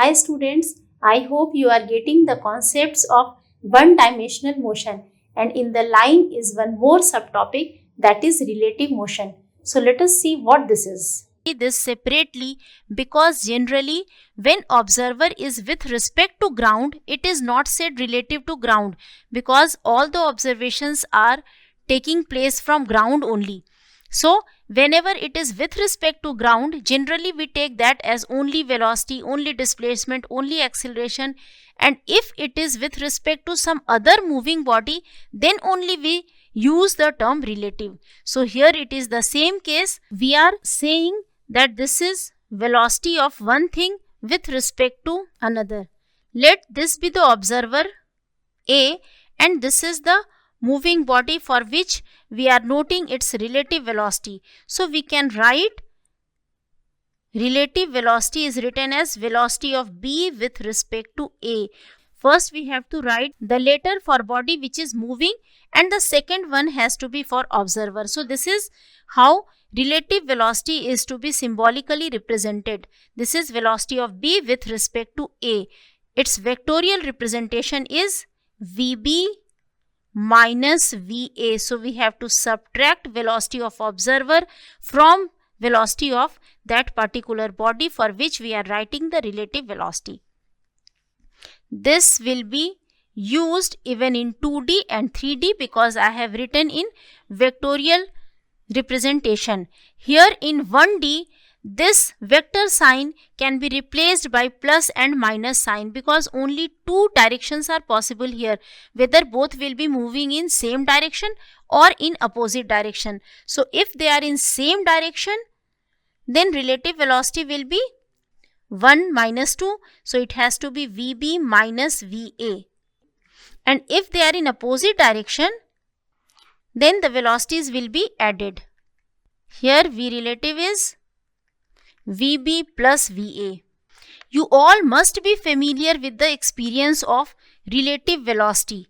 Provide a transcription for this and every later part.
Hi students, I hope you are getting the concepts of one-dimensional motion, and in the line is one more subtopic, that is relative motion. So let us see what this is. This separately, because generally when observer is with respect to ground, it is not said relative to ground, because all the observations are taking place from ground only. So whenever it is with respect to ground, generally we take that as only velocity, only displacement, only acceleration, and if it is with respect to some other moving body, then only we use the term relative. So here it is the same case. We are saying that this is velocity of one thing with respect to another. Let this be the observer A, and this is the moving body for which we are noting its relative velocity. So we can write relative velocity is written as velocity of B with respect to A. First we have to write the letter for body which is moving, and the second one has to be for observer. So this is how relative velocity is to be symbolically represented. This is velocity of B with respect to A. Its vectorial representation is VB minus VA. So we have to subtract velocity of observer from velocity of that particular body for which we are writing the relative velocity. This will be used even in 2D and 3D because I have written in vectorial representation. Here in 1D, this vector sign can be replaced by plus and minus sign because only two directions are possible here, whether both will be moving in same direction or in opposite direction. So if they are in same direction, then relative velocity will be 1 minus 2. So it has to be VB minus VA. And if they are in opposite direction, then the velocities will be added. Here V relative is VB plus VA. You all must be familiar with the experience of relative velocity.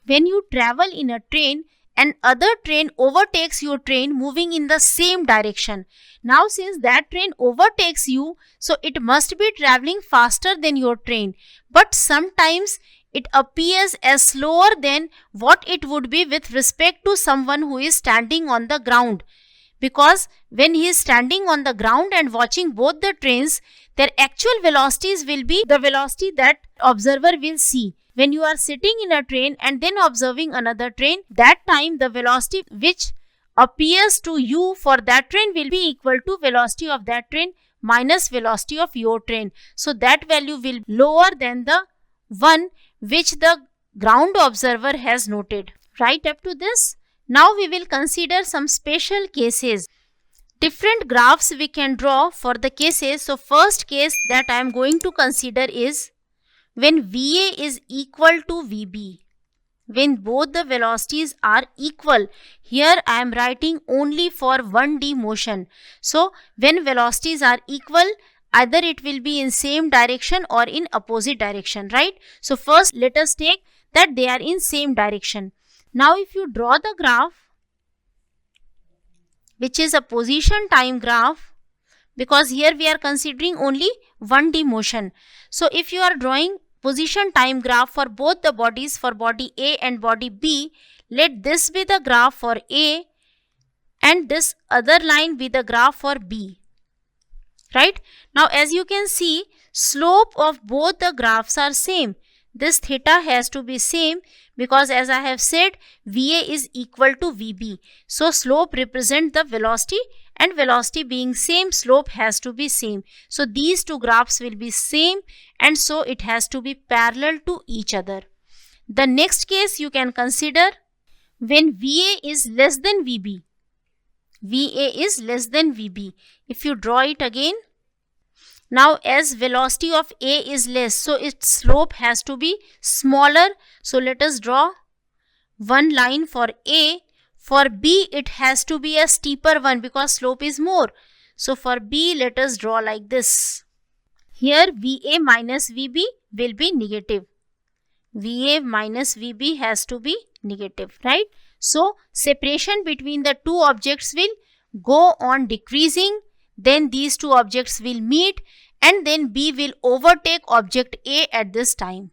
When you travel in a train and other train overtakes your train moving in the same direction. Now since that train overtakes you, so it must be traveling faster than your train. But sometimes it appears as slower than what it would be with respect to someone who is standing on the ground. Because when he is standing on the ground and watching both the trains, their actual velocities will be the velocity that observer will see. When you are sitting in a train and then observing another train, that time the velocity which appears to you for that train will be equal to velocity of that train minus velocity of your train. So that value will be lower than the one which the ground observer has noted. Right up to this, now we will consider some special cases. Different graphs we can draw for the cases. So first case that I am going to consider is when VA is equal to VB. When both the velocities are equal. Here I am writing only for 1D motion. So when velocities are equal, either it will be in same direction or in opposite direction, right? So first let us take that they are in same direction. Now if you draw the graph, which is a position time graph, because here we are considering only 1D motion. So if you are drawing position time graph for both the bodies, for body A and body B, let this be the graph for A and this other line be the graph for B. Right? Now as you can see, slope of both the graphs are same. This theta has to be same because as I have said, VA is equal to VB. So slope represents the velocity, and velocity being same, slope has to be same. So these two graphs will be same, and so it has to be parallel to each other. The next case you can consider when VA is less than VB. VA is less than VB. If you draw it again, now as velocity of A is less, so its slope has to be smaller. So let us draw one line for A. For B it has to be a steeper one because slope is more. So for B let us draw like this. Here VA minus VB will be negative. VA minus VB has to be negative, right? So separation between the two objects will go on decreasing. Then these two objects will meet and then B will overtake object A at this time.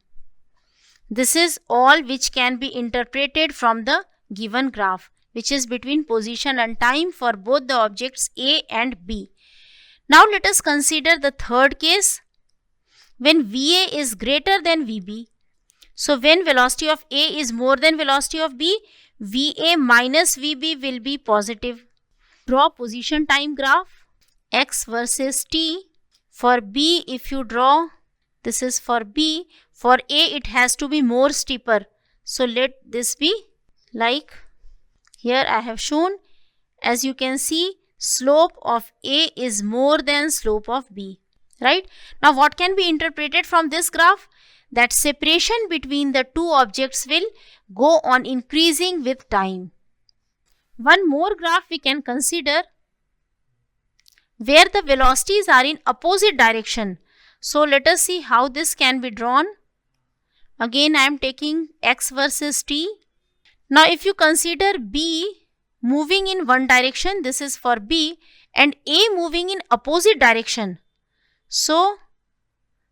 This is all which can be interpreted from the given graph, which is between position and time for both the objects A and B. Now let us consider the third case, when VA is greater than VB. So when velocity of A is more than velocity of B, VA minus VB will be positive. Draw position time graph, X versus T. For B, if you draw, this is for B. For A, it has to be more steeper. So let this be like here I have shown. As you can see, slope of A is more than slope of B. Right? Now what can be interpreted from this graph? That separation between the two objects will go on increasing with time. One more graph we can consider where the velocities are in opposite direction. So let us see how this can be drawn. Again I am taking X versus T. Now if you consider B moving in one direction, this is for B, and A moving in opposite direction. So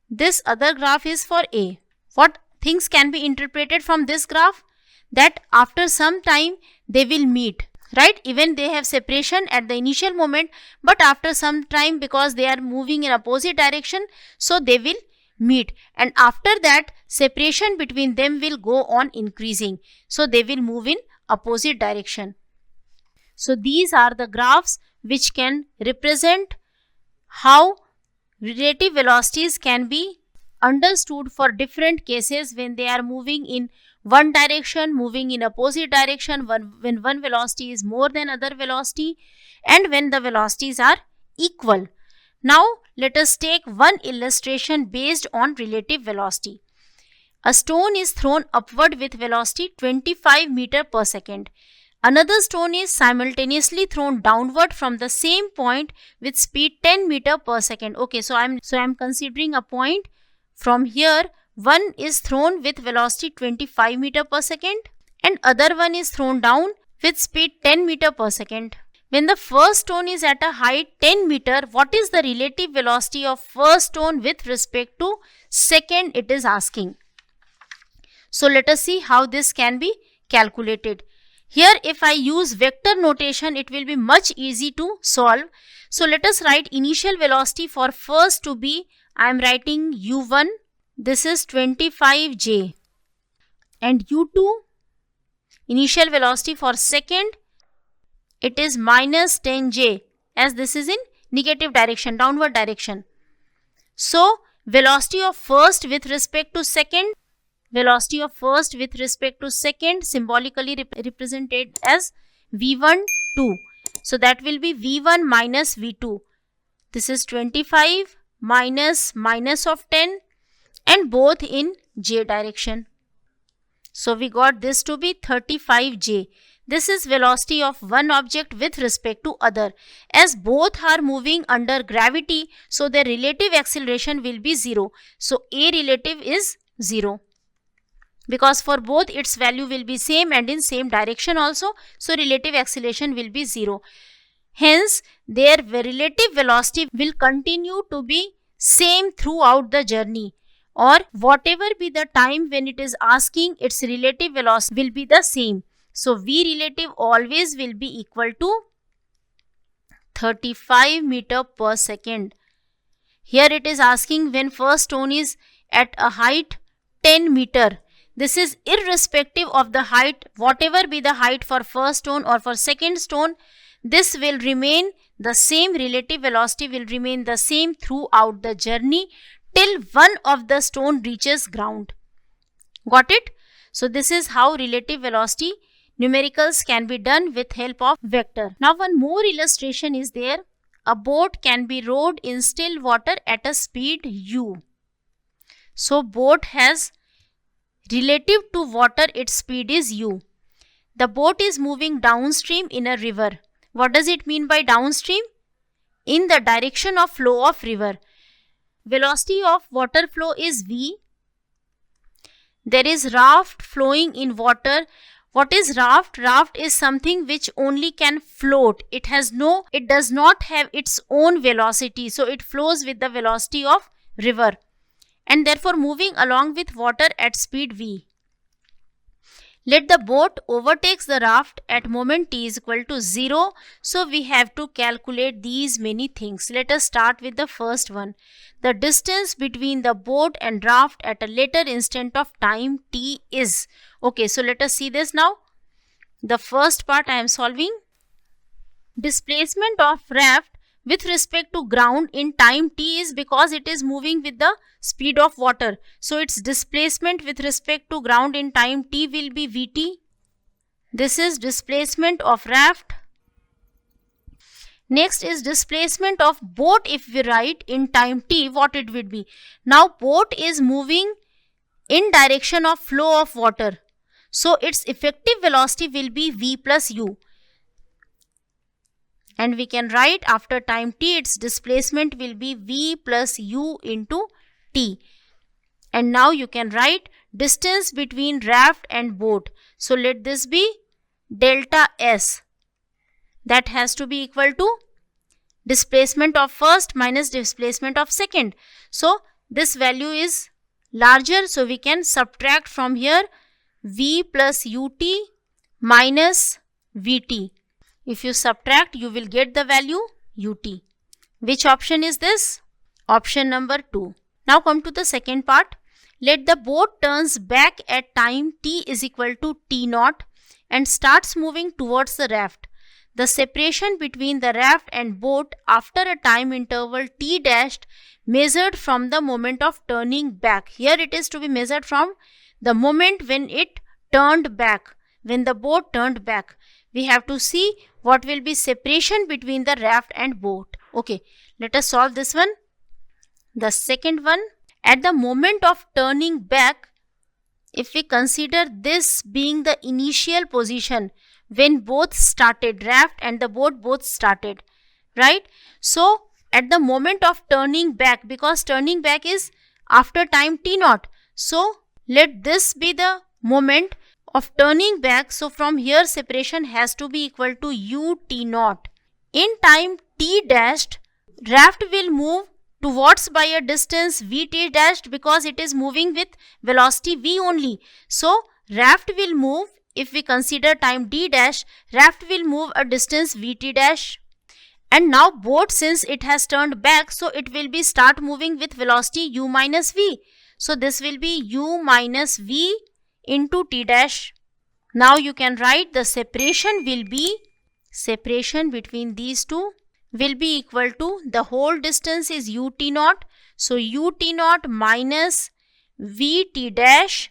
this other graph is for A. What things can be interpreted from this graph? That after some time they will meet, right? Even they have separation at the initial moment, but after some time, because they are moving in opposite direction, so they will meet, and after that separation between them will go on increasing. So they will move in opposite direction. So these are the graphs which can represent how relative velocities can be understood for different cases when they are moving in one direction, moving in opposite direction, when one velocity is more than other velocity, and when the velocities are equal. Now let us take one illustration based on relative velocity. A stone is thrown upward with velocity 25 meters per second. Another stone is simultaneously thrown downward from the same point with speed 10 meters per second. Okay, so I'm considering a point from here. One is thrown with velocity 25 meters per second and other one is thrown down with speed 10 meters per second. When the first stone is at a height 10 meters, what is the relative velocity of first stone with respect to second, it is asking. So let us see how this can be calculated. Here if I use vector notation, it will be much easy to solve. So let us write initial velocity for first to be, I am writing u1, this is 25j, and u2, initial velocity for second, it is minus 10j, as this is in negative direction, downward direction. So velocity of first with respect to second, velocity of first with respect to second symbolically represented as v1, 2. So that will be v1 minus v2. This is 25 minus of 10 and both in j direction. So we got this to be 35j. This is velocity of one object with respect to other. As both are moving under gravity, so their relative acceleration will be 0. So A relative is 0. Because for both its value will be same and in same direction also, so relative acceleration will be 0. Hence, their relative velocity will continue to be same throughout the journey, or whatever be the time when it is asking, its relative velocity will be the same. So V relative always will be equal to 35 meters per second. Here it is asking when first stone is at a height 10 meters. This is irrespective of the height, whatever be the height for first stone or for second stone, this will remain the same, relative velocity will remain the same throughout the journey till one of the stone reaches ground. Got it? So this is how relative velocity numericals can be done with help of vector. Now one more illustration is there. A boat can be rowed in still water at a speed u. So boat has relative to water, its speed is u. The boat is moving downstream in a river. What does it mean by downstream? In the direction of flow of river. Velocity of water flow is v. There is raft flowing in water. What is raft? Raft is something which only can float. It does not have its own velocity. So it flows with the velocity of river and therefore moving along with water at speed v. Let the boat overtakes the raft at moment t is equal to 0. So we have to calculate these many things. Let us start with the first one. The distance between the boat and raft at a later instant of time t is. Okay, so let us see this now. The first part I am solving. Displacement of raft with respect to ground in time t is because it is moving with the speed of water. So its displacement with respect to ground in time t will be vt. This is displacement of raft. Next is displacement of boat. If we write in time t, what it would be? Now boat is moving in direction of flow of water. So its effective velocity will be v plus u. And we can write after time t, its displacement will be v plus u into t. And now you can write distance between raft and boat. So let this be delta s. That has to be equal to displacement of first minus displacement of second. So this value is larger. So we can subtract from here v plus ut minus vt. If you subtract, you will get the value ut. Which option is this? Option number 2. Now come to the second part. Let the boat turns back at time t is equal to t0 and starts moving towards the raft. The separation between the raft and boat after a time interval t dashed measured from the moment of turning back. Here it is to be measured from the moment when it turned back, when the boat turned back. We have to see what will be separation between the raft and boat. Okay, let us solve this one. The second one, at the moment of turning back, if we consider this being the initial position when both started, raft and the boat both started, right? So at the moment of turning back, because turning back is after time t0, so let this be the moment of turning back. So from here separation has to be equal to ut0. In time t dashed, raft will move towards by a distance vt dashed because it is moving with velocity v only. So raft will move, if we consider time d dash, raft will move a distance vt dash. And now boat, since it has turned back, so it will be start moving with velocity u minus v. So this will be u minus v into t dash. Now you can write the separation will be, separation between these two will be equal to, the whole distance is ut0. So ut0 minus vt dash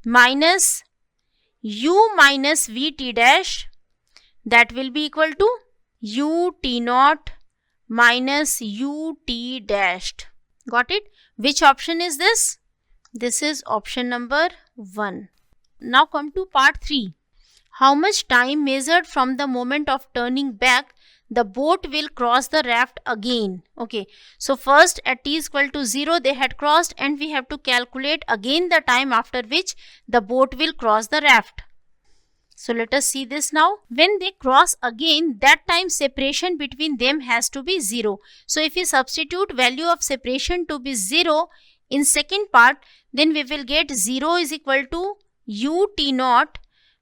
minus u minus vt dash, that will be equal to ut0 minus ut dashed. Got it? Which option is this? This is option number 1. Now come to part 3. How much time measured from the moment of turning back the boat will cross the raft again? Okay, so first at t is equal to 0 they had crossed, and we have to calculate again the time after which the boat will cross the raft. So let us see this now. When they cross again, that time separation between them has to be 0. So if we substitute value of separation to be 0 in second part, then we will get 0 is equal to ut0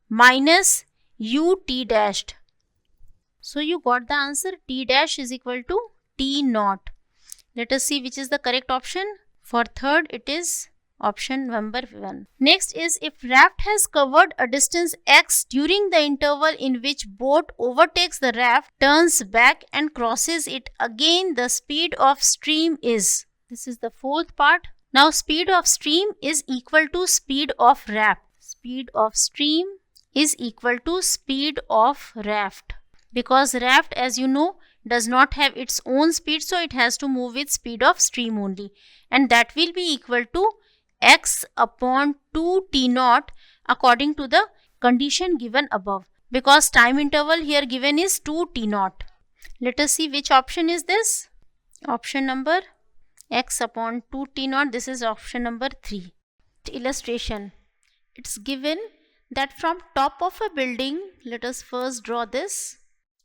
minus ut dashed. So you got the answer, t dash is equal to t0. Let us see which is the correct option. For third, it is option number 1. Next is, if raft has covered a distance x during the interval in which boat overtakes the raft, turns back and crosses it again, the speed of stream is. This is the fourth part. Now speed of stream is equal to speed of raft. Speed of stream is equal to speed of raft. Because raft, as you know, does not have its own speed, so it has to move with speed of stream only. And that will be equal to x upon 2 t0 according to the condition given above. Because time interval here given is 2 t0. Let us see which option is this. Option number x upon 2 t0. This is option number 3. Illustration. It's given that from top of a building, let us first draw this.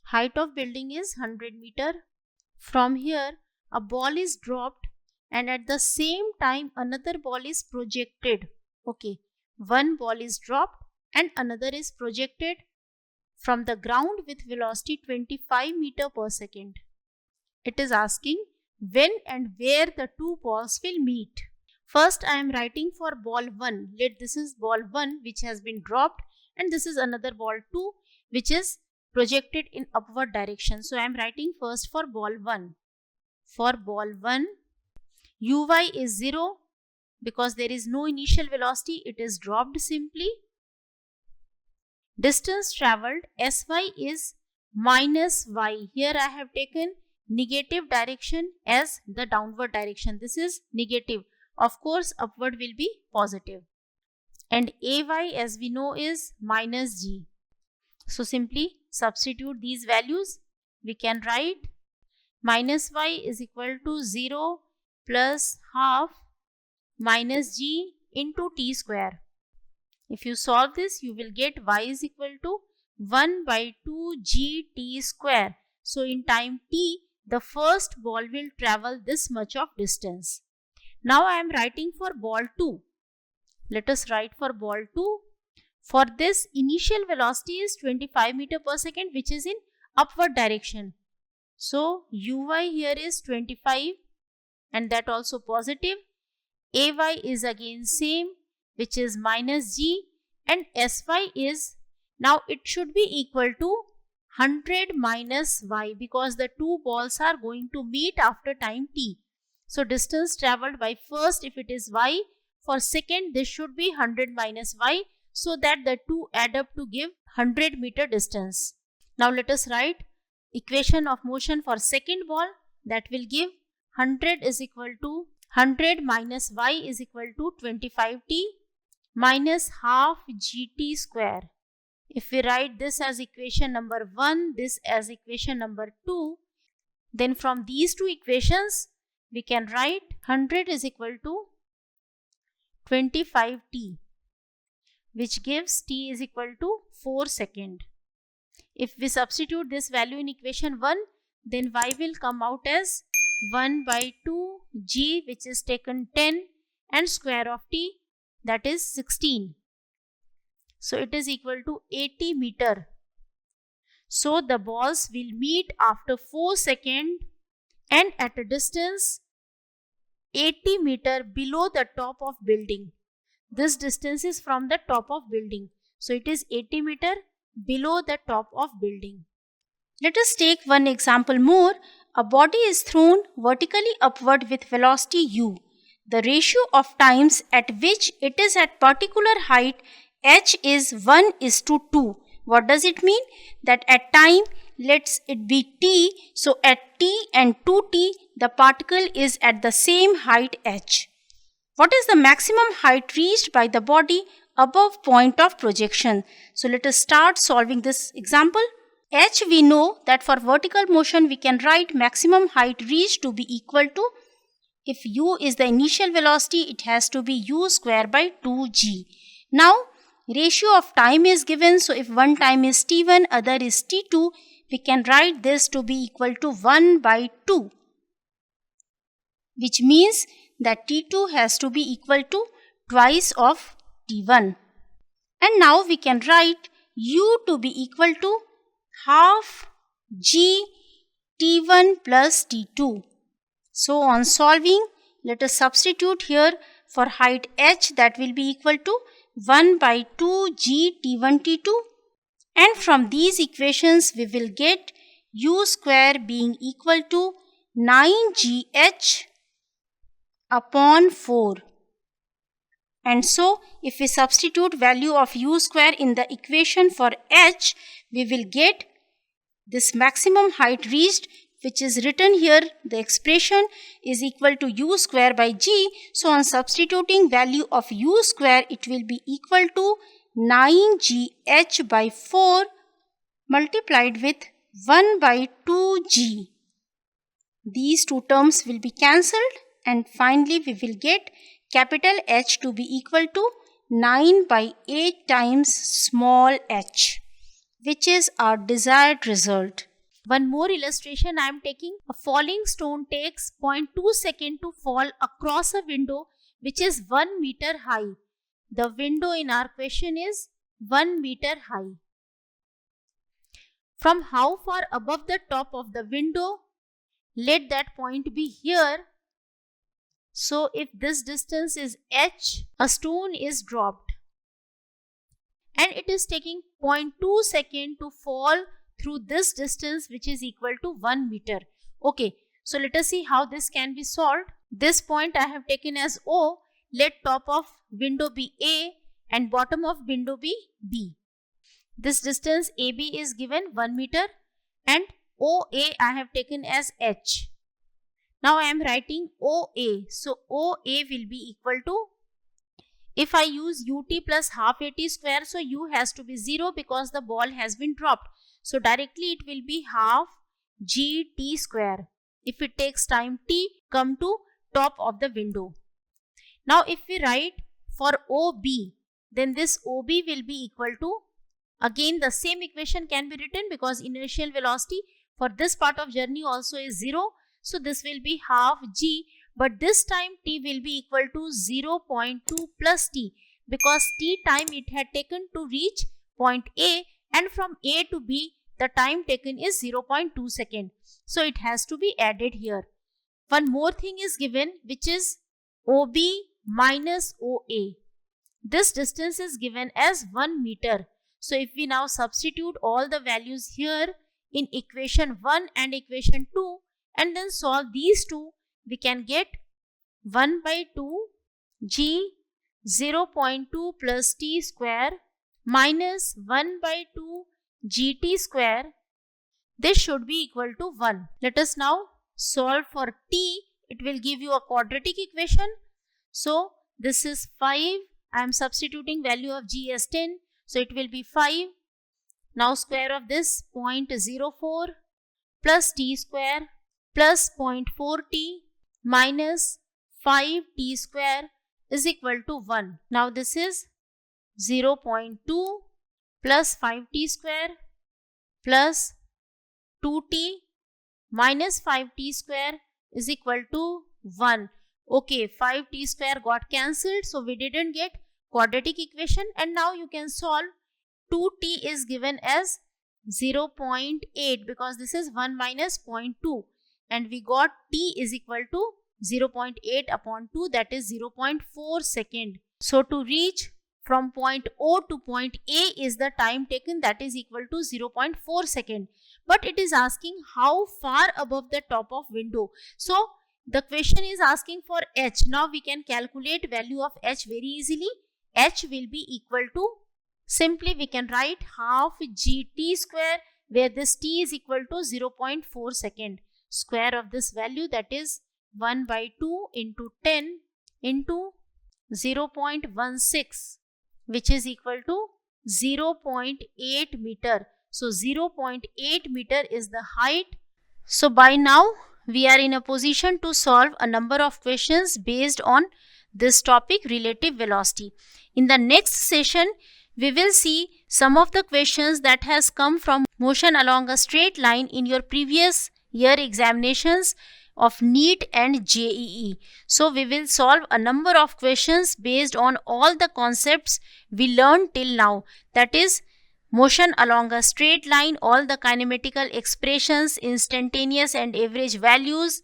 Height of building is 100 meter. From here, a ball is dropped and at the same time another ball is projected. Okay, one ball is dropped and another is projected from the ground with velocity 25 meter per second. It is asking when and where the two balls will meet. First I am writing for ball 1. Let this is ball 1 which has been dropped and this is another ball 2 which is projected in upward direction. So I am writing first for ball 1. For ball 1, uy is 0 because there is no initial velocity, it is dropped simply. Distance travelled sy is minus y. Here I have taken negative direction as the downward direction. This is negative. Of course, upward will be positive. And ay as we know is minus g. So simply substitute these values. We can write minus y is equal to 0 plus half minus g into t square. If you solve this, you will get y is equal to 1 by 2 gt square. So in time t, the first ball will travel this much of distance. Now I am writing for ball 2. Let us write for ball 2. For this, initial velocity is 25 meter per second which is in upward direction. So uy here is 25 and that also positive. Ay is again same which is minus g and sy is, now it should be equal to 100 minus y because the two balls are going to meet after time t. So distance travelled by first, if it is y, for second this should be 100 minus y so that the two add up to give 100 meter distance. Now let us write equation of motion for second ball, that will give 100 is equal to 100 minus y is equal to 25t minus half gt square. If we write this as equation number 1, this as equation number 2, then from these two equations we can write 100 is equal to 25t, which gives t is equal to 4 seconds. If we substitute this value in equation 1, then y will come out as 1 by 2 g, which is taken 10, and square of t, that is 16. So it is equal to 80 meter. So the balls will meet after 4 seconds and at a distance 80 meter below the top of building. This distance is from the top of building. So it is 80 meter below the top of building. Let us take one example more. A body is thrown vertically upward with velocity u. The ratio of times at which it is at particular height h is 1:2. What does it mean? That at time, let it be t, so at t and 2t, the particle is at the same height h. What is the maximum height reached by the body above point of projection? So let us start solving this example. H, we know that for vertical motion we can write maximum height reached to be equal to, if u is the initial velocity, it has to be u square by 2g. Now ratio of time is given, so if one time is t1, other is t2, we can write this to be equal to 1 by 2, which means that t2 has to be equal to twice of t1. And now we can write u to be equal to half g t1 plus t2. So on solving, let us substitute here for height h, that will be equal to 1 by 2 g t1 t2, and from these equations we will get u square being equal to 9gh upon 4. And so if we substitute value of u square in the equation for h, we will get this maximum height reached, which is written here, the expression is equal to u square by g. So on substituting value of u square, it will be equal to 9gh by 4 multiplied with 1 by 2g. These two terms will be cancelled and finally we will get capital H to be equal to 9 by 8 times small h, which is our desired result. One more illustration I am taking. A falling stone takes 0.2 seconds to fall across a window which is 1 meter high. The window in our question is 1 meter high. From how far above the top of the window? Let that point be here. So if this distance is h, a stone is dropped and it is taking 0.2 seconds to fall through this distance which is equal to 1 meter. Okay, so let us see how this can be solved. This point I have taken as O. Let top of window be A and bottom of window be B. This distance AB is given 1 meter and OA I have taken as H. Now I am writing OA. So OA will be equal to, if I use UT plus half AT square, so U has to be 0 because the ball has been dropped. So directly it will be half GT square. If it takes time T, come to top of the window. Now if we write for OB, then this OB will be equal to, again the same equation can be written because inertial velocity for this part of journey also is 0. So this will be half G, but this time T will be equal to 0.2 plus T because T time it had taken to reach point A, and from A to B the time taken is 0.2 seconds. So it has to be added here. One more thing is given, which is OB minus OA. This distance is given as 1 meter. So if we now substitute all the values here in equation 1 and equation 2 and then solve these two, we can get 1 by 2 G 0.2 plus T square minus 1 by 2 GT square. This should be equal to 1. Let us now solve for T. It will give you a quadratic equation. So this is 5. I am substituting value of G as 10. So it will be 5. Now square of this 0.04 plus T square plus 0.4T minus 5T square is equal to 1. Now this is 0.2 plus 5T square plus 2T minus 5T square is equal to 1. Okay, 5T square got cancelled, so we didn't get quadratic equation, and now you can solve. 2T is given as 0.8 because this is 1 minus 0.2, and we got T is equal to 0.8 upon 2, that is 0.4 second. So to reach from point O to point A is the time taken, that is equal to 0.4 second. But it is asking how far above the top of window. So the question is asking for H. Now we can calculate value of H very easily. H will be equal to, simply we can write half GT square, where this T is equal to 0.4 second. Square of this value, that is 1 by 2 into 10 into 0.16, which is equal to 0.8 meter. So 0.8 meter is the height. So by now we are in a position to solve a number of questions based on this topic, relative velocity. In the next session, we will see some of the questions that has come from motion along a straight line in your previous year examinations of NEET and JEE. So we will solve a number of questions based on all the concepts we learned till now. That is motion along a straight line, all the kinematical expressions, instantaneous and average values,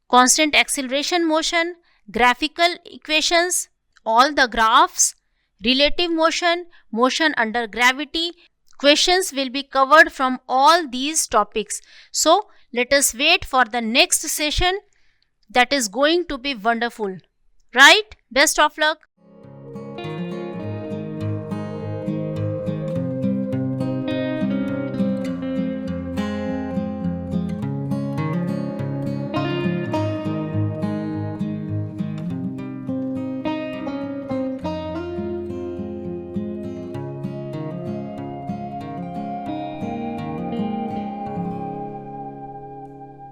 constant acceleration motion, graphical equations, all the graphs, relative motion, motion under gravity. Questions will be covered from all these topics. So let us wait for the next session. That is going to be wonderful. Right? Best of luck.